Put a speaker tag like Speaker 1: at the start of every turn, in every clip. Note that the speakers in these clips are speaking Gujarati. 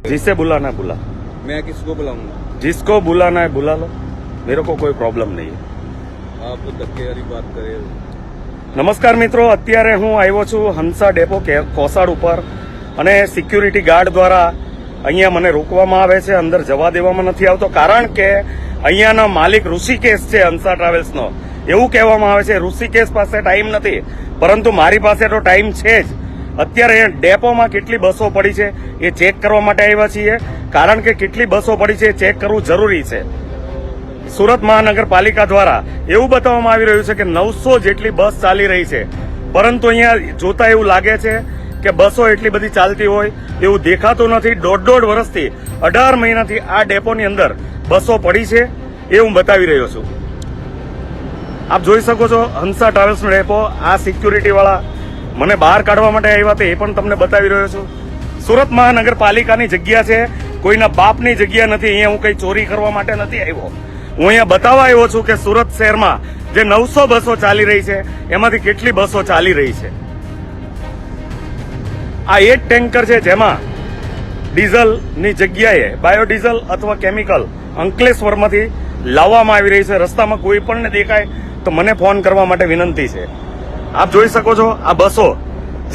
Speaker 1: जिससे बुलाना है बुला,
Speaker 2: मैं किसको बुलाऊंगा?
Speaker 1: जिसको बुलाना है बुला लो, मेरे को कोई प्रॉब्लम नहीं है.
Speaker 2: आप तो धक्के वाली बात करे.
Speaker 1: નમસ્કાર મિત્રો, અત્યારે હું આવ્યો છું હંસા ડેપો કોસાડ ઉપર અને સિક્યુરિટી ગાર્ડ દ્વારા અહીંયા મને રોકવામાં આવે છે, અંદર જવા દેવામાં નથી આવતો. કારણ કે અહીંયાનો માલિક ઋષિકેશ છે હંસા ટ્રાવેલ્સનો. એવું કહેવામાં આવે છે ઋષિકેશ પાસે ટાઈમ નથી, પરંતુ મારી પાસે તો ટાઈમ છે જ. અત્યારે ડેપોમાં કેટલી બસો પડી છે એ ચેક કરવા માટે આવ્યા છીએ, કારણ કે કેટલી બસો પડી છે એ ચેક કરવું જરૂરી છે. સુરત મહાનગરપાલિકા દ્વારા એવું બતાવવામાં આવી રહ્યું છે કે 900 જેટલી બસ ચાલી રહી છે, પરંતુ અહીંયા જોતા એવું લાગે છે કે બસો એટલી બધી ચાલતી હોય એવું દેખાતું નથી. દોઢ વર્ષથી 18 મહિનાથી આ ડેપોની અંદર બસો પડી છે એ હું બતાવી રહ્યો છું. આપ જોઈ શકો છો હંસા ટ્રાવેલ્સનો ડેપો. આ સિક્યુરિટી વાળા મને બહાર કાઢવા માટે આવ્યા હતા એ પણ તમને બતાવી રહ્યો છું. સુરત મહાનગરપાલિકાની જગ્યા છે, કોઈના બાપની જગ્યા નથી. અહીંયા હું કઈ ચોરી કરવા માટે નથી આવ્યો. હું અહીંયા બતાવવા આવ્યો છું કે સુરત શહેરમાં જે 900 બસો ચાલી રહી છે એમાંથી કેટલી બસો ચાલી રહી છે. આ એક ટેન્કર છે જેમાં ડીઝલની જગ્યાએ બાયોડીઝલ અથવા કેમિકલ અંકલેશ્વરમાંથી લાવવામાં આવી રહી છે. રસ્તામાં કોઈ પણ દેખાય તો મને ફોન કરવા માટે વિનંતી છે. આપ જોઈ શકો છો આ બસો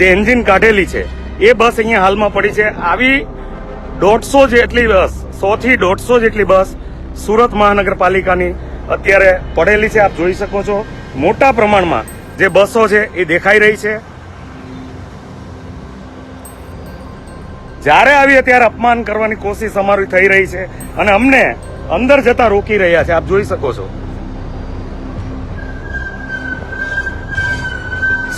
Speaker 1: જે એન્જિન કાઢેલી છે એ બસ અહીંયા હાલમાં પડી છે. આવી 150 જેટલી બસ, 100 થી 150 જેટલી બસ સુરત મહાનગરપાલિકાની અત્યારે પડેલી છે. આપ જોઈ શકો છો મોટા પ્રમાણમાં જે બસો છે એ દેખાઈ રહી છે. જ્યારે આવીએ ત્યારે અપમાન કરવાની કોશિશ અમારી થઈ રહી છે અને અમને અંદર જતા રોકી રહ્યા છે. આપ જોઈ શકો છો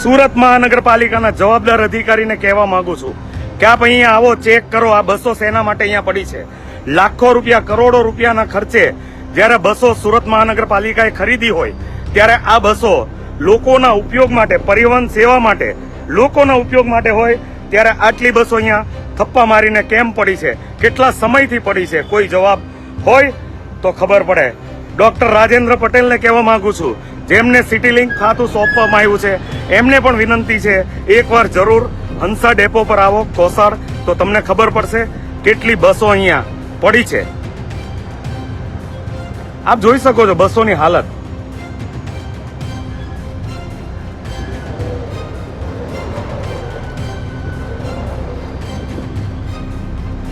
Speaker 1: સુરત મહાનગરપાલિકાના જવાબદાર અધિકારીને કહેવા માંગુ છું કે આપ અહીંયા આવો, ચેક કરો આ બસો શેના માટે અહીંયા પડી છે. લાખો રૂપિયા, કરોડો રૂપિયાના ખર્ચે જ્યારે બસો સુરત મહાનગરપાલિકાએ ખરીદી હોય ત્યારે આ બસો લોકોના ઉપયોગ માટે, પરિવહન સેવા માટે, લોકોના ઉપયોગ માટે હોય ત્યારે આટલી બસો અહીંયા થપ્પા મારીને કેમ પડી છે, કેટલા સમયથી પડી છે, કોઈ જવાબ હોય તો ખબર પડે. ડોક્ટર રાજેન્દ્ર પટેલને કહેવા માંગુ છું, જેમને સિટી લિંક ખાતું સોંપવામાં આવ્યું છે એમને પણ વિનંતી છે એકવાર જરૂર હંસા ડેપો પર આવો કોસાડ, તો તમને ખબર પડશે કેટલી બસો અહીંયા પડી છે. આપ જોઈ શકો છો બસોની હાલત.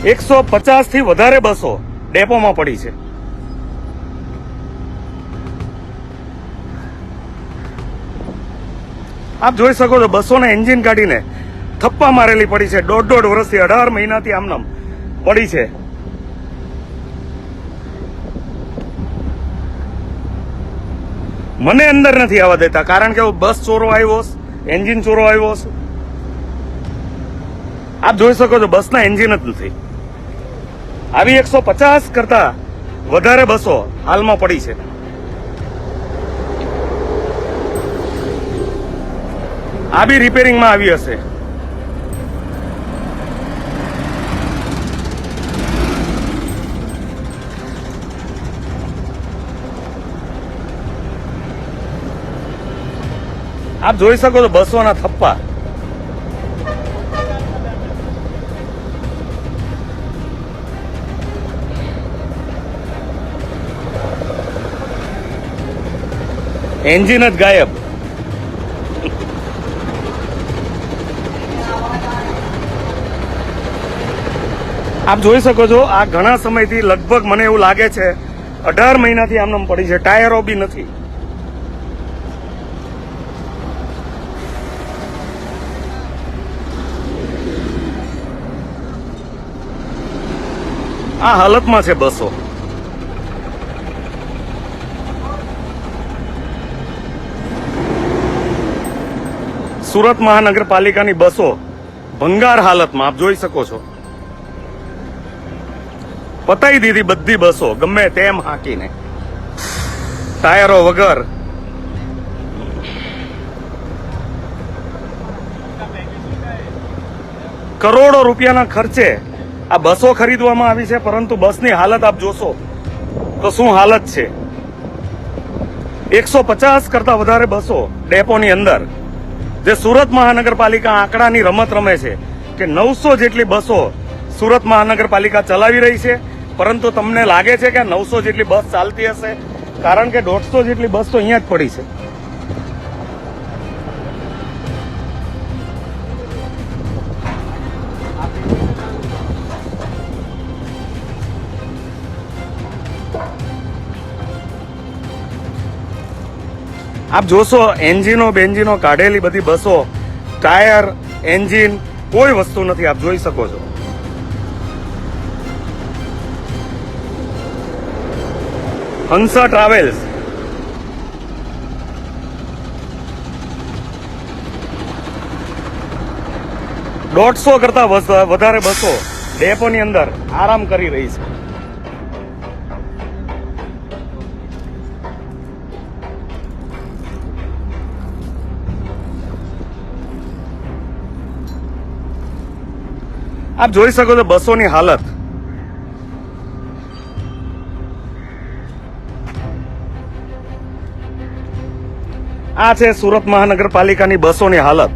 Speaker 1: $150 થી વધારે બસો ડેપોમાં પડી છે. આપ જોઈ શકો છો બસોના એન્જિન કાઢીને થપ્પા મારેલી પડી છે. દોઢ વર્ષથી 18 મહિનાથી આમનામ પડી છે. મને અંદર નથી આવવા દેતા, કારણ કે બસ ચોરો આવ્યો, એન્જિન ચોરો આવ્યો. આપ જોઈ શકો છો બસના એન્જિન જ નથી. આવી 150 કરતા વધારે બસો હાલમાં પડી છે. આ બી રિપેરિંગમાં આવી હશે. આપ જોઈ શકો છો બસોના થપ્પા. એન્જિન જ ગાયબ. આપ જોઈ શકો છો આ ઘણા સમયથી, લગભગ મને એવું લાગે છે 18 મહિનાથી આમનામ પડી છે. ટાયરો બી નથી. આ હાલતમાં છે બસો. સુરત મહાનગરપાલિકાની બસો ભંગાર હાલતમાં આપ જોઈ શકો છો. પતાઈ દીધી બધી બસો ગમે તેમ હાંકીને, ટાયરો વગર. કરોડો રૂપિયાના ખર્ચે આ બસો ખરીદવામાં આવી છે, પરંતુ બસની હાલત આપ જોશો તો શું હાલત છે. 150 કરતા વધારે બસો ડેપોની અંદર, જે સુરત મહાનગરપાલિકા આંકડાની રમત રમે છે કે 900 જેટલી બસો સુરત મહાનગરપાલિકા ચલાવી રહી છે, પરંતુ તમને લાગે છે કે 900 જેટલી બસ ચાલતી હશે? કારણ કે 150 જેટલી બસ તો અહીંયા જ પડી છે. આપ જોશો બેન્જીનો કાઢેલી બધી બસો, ટાયર, એન્જિન, કોઈ વસ્તુ નથી. આપ જોઈ શકો છો. હંસા ટ્રાવેલ્સ, દોઢસો કરતા વધારે બસો ડેપોની અંદર આરામ કરી રહી છે. આપ જોઈ શકો છો બસોની હાલત. આ છે સુરત મહાનગરપાલિકાની બસોની હાલત.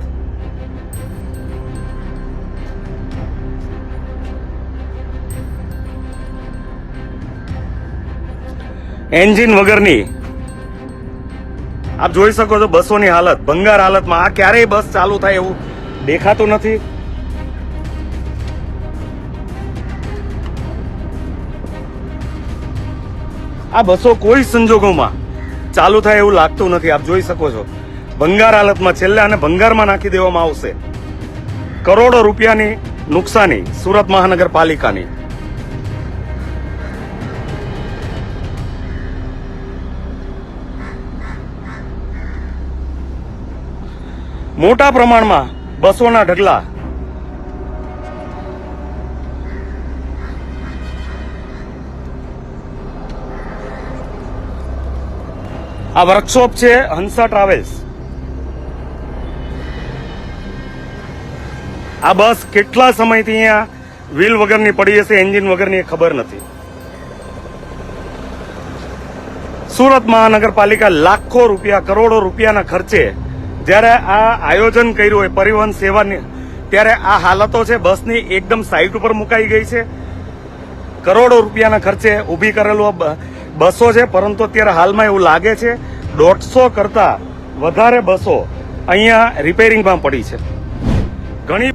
Speaker 1: એન્જિન વગરની આપ જોઈ શકો છો બસોની હાલત, ભંગાર હાલતમાં. આ ક્યારેય બસ ચાલુ થાય એવું દેખાતું નથી. આ બસો કોઈ સંજોગોમાં ચાલુ થાય એવું લાગતું નથી. આપ જોઈ શકો છો ભંગાર હાલતમાં. છેલ્લે આને ભંગારમાં નાખી દેવામાં આવશે. કરોડો રૂપિયાની નુકસાની સુરત મહાનગરપાલિકાની. મોટા પ્રમાણમાં બસોના ઢગલા. આ વર્કશોપ છે હંસા ટ્રાવેલ્સ. આ બસ કેટલા સમયથી અહીંયા વ્હીલ વગરની પડી હશે, એન્જિન વગરની, એ ખબર નથી. સુરત મહાનગરપાલિકા લાખો રૂપિયા, કરોડો રૂપિયાના ખર્ચે જ્યારે આ આયોજન કર્યું હોય પરિવહન સેવાની, ત્યારે આ હાલતો છે બસની એકદમ સાઈડ ઉપર મુકાઈ ગઈ છે. કરોડો રૂપિયાના ખર્ચે ઊભી કરેલું બસો છે, પરંતુ અત્યારે હાલમાં એવું લાગે છે 150 કરતા વધારે બસો અહીંયા રિપેરિંગમાં પડી છે. ઘણી